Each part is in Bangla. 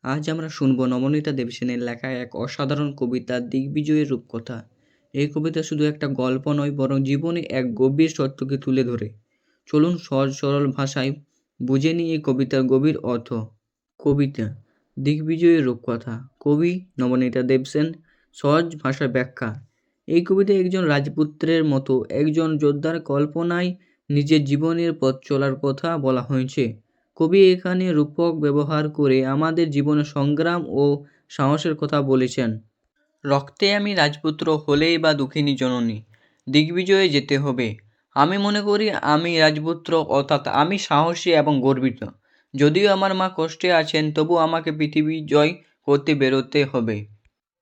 আজ আমরা শুনব নবনীতা দেবসেনের লেখা এক অসাধারণ কবিতা দিগ্বিজয়ের রূপকথা। এই কবিতা শুধু একটা গল্প নয়, বরং জীবনে এক গভীর সত্যকে তুলে ধরে। চলুন সহজ সরল ভাষায় বুঝে নিই এই কবিতার গভীর অর্থ। কবিতা দিগ্বিজয়ের রূপকথা, কবি নবনীতা দেবসেন। সহজ ভাষার ব্যাখ্যা। এই কবিতায় একজন রাজপুত্রের মতো একজন যোদ্ধার কল্পনায় নিজের জীবনের পথ চলার কথা বলা হয়েছে। কবি এখানে রূপক ব্যবহার করে আমাদের জীবনের সংগ্রাম ও সাহসের কথা বলেছেন। রক্তে আমি রাজপুত্র হলেই বা দুঃখিনী জননী, দিগ্বিজয়ে যেতে হবে। আমি মনে করি আমি রাজপুত্র, অর্থাৎ আমি সাহসী এবং গর্বিত। যদিও আমার মা কষ্টে আছেন, তবু আমাকে পৃথিবী জয় করতে বেরোতে হবে।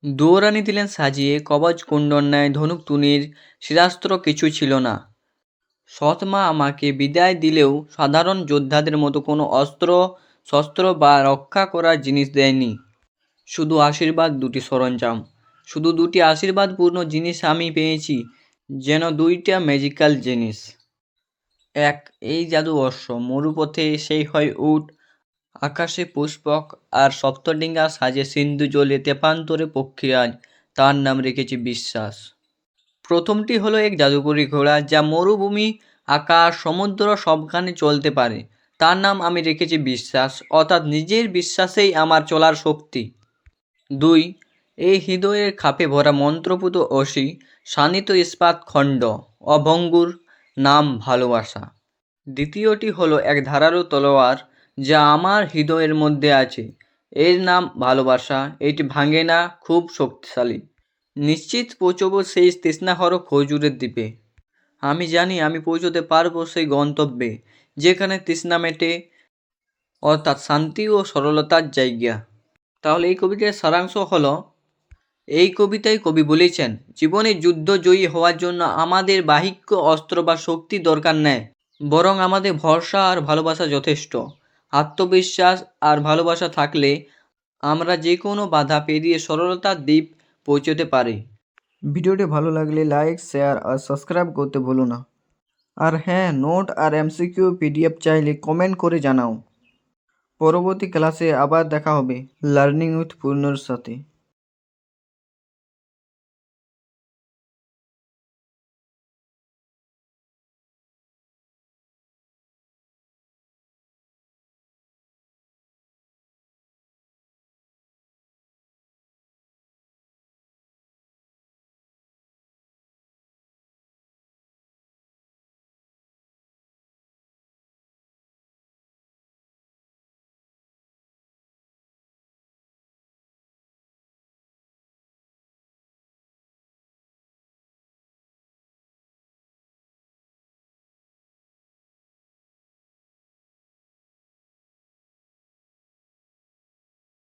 দুয়োরানি দিলেন সাজিয়ে, কবচ কুণ্ডর ন্যায় ধনুক তুনির শিরাস্ত্র কিছু ছিল না। সৎ মা আমাকে বিদায় দিলেও সাধারণ যোদ্ধাদের মতো কোনো অস্ত্র শস্ত্র বা রক্ষা করার জিনিস দেয়নি। শুধু আশীর্বাদ, দুটি সরঞ্জাম। শুধু দুটি আশীর্বাদপূর্ণ জিনিস আমি পেয়েছি, যেন দুইটা ম্যাজিক্যাল জিনিস। এক, এই জাদু অশ্ব, মরুপথে সেই হয় উট, আকাশে পুষ্পক আর সপ্তডিঙ্গা সাজে সিন্ধু জলে তেপান্তরে পক্ষীরাজ, তার নাম রেখেছি বিশ্বাস। প্রথমটি হলো এক জাদুকরী ঘোড়া, যা মরুভূমি, আকাশ, সমুদ্র সবখানে চলতে পারে। তার নাম আমি রেখেছি বিশ্বাস, অর্থাৎ নিজের বিশ্বাসেই আমার চলার শক্তি। দুই, এই হৃদয়ের খাপে ভরা মন্ত্রপুত অসি, শানিত ইস্পাত খণ্ড, অভঙ্গুর, নাম ভালোবাসা। দ্বিতীয়টি হলো এক ধারালো তলোয়ার, যা আমার হৃদয়ের মধ্যে আছে। এর নাম ভালোবাসা। এটি ভাঙে না, খুব শক্তিশালী। নিশ্চিত পৌঁছবো সেই তৃষ্ণাহর খজুরের দ্বীপে। আমি জানি আমি পৌঁছতে পারবো সেই গন্তব্যে, যেখানে তৃষ্ণা মেটে, অর্থাৎ শান্তি ও সরলতার জায়গা। তাহলে এই কবিতার সারাংশ হলো, এই কবিতায় কবি বলেছেন, জীবনে যুদ্ধ জয়ী হওয়ার জন্য আমাদের বাহিক্য অস্ত্র বা শক্তি দরকার নেই, বরং আমাদের ভরসা আর ভালোবাসা যথেষ্ট। আত্মবিশ্বাস আর ভালোবাসা থাকলে আমরা যে কোনো বাধা পেরিয়ে সরলতার দ্বীপ পৌঁছতে পারি। ভিডিওটি ভালো লাগলে লাইক, শেয়ার আর সাবস্ক্রাইব করতে ভুলো না। আর হ্যাঁ, নোট আর এমসিকিউ পিডিএফ চাইলে কমেন্ট করে জানাও। পরবর্তী ক্লাসে আবার দেখা হবে লার্নিং উইথ পূর্ণর সাথে।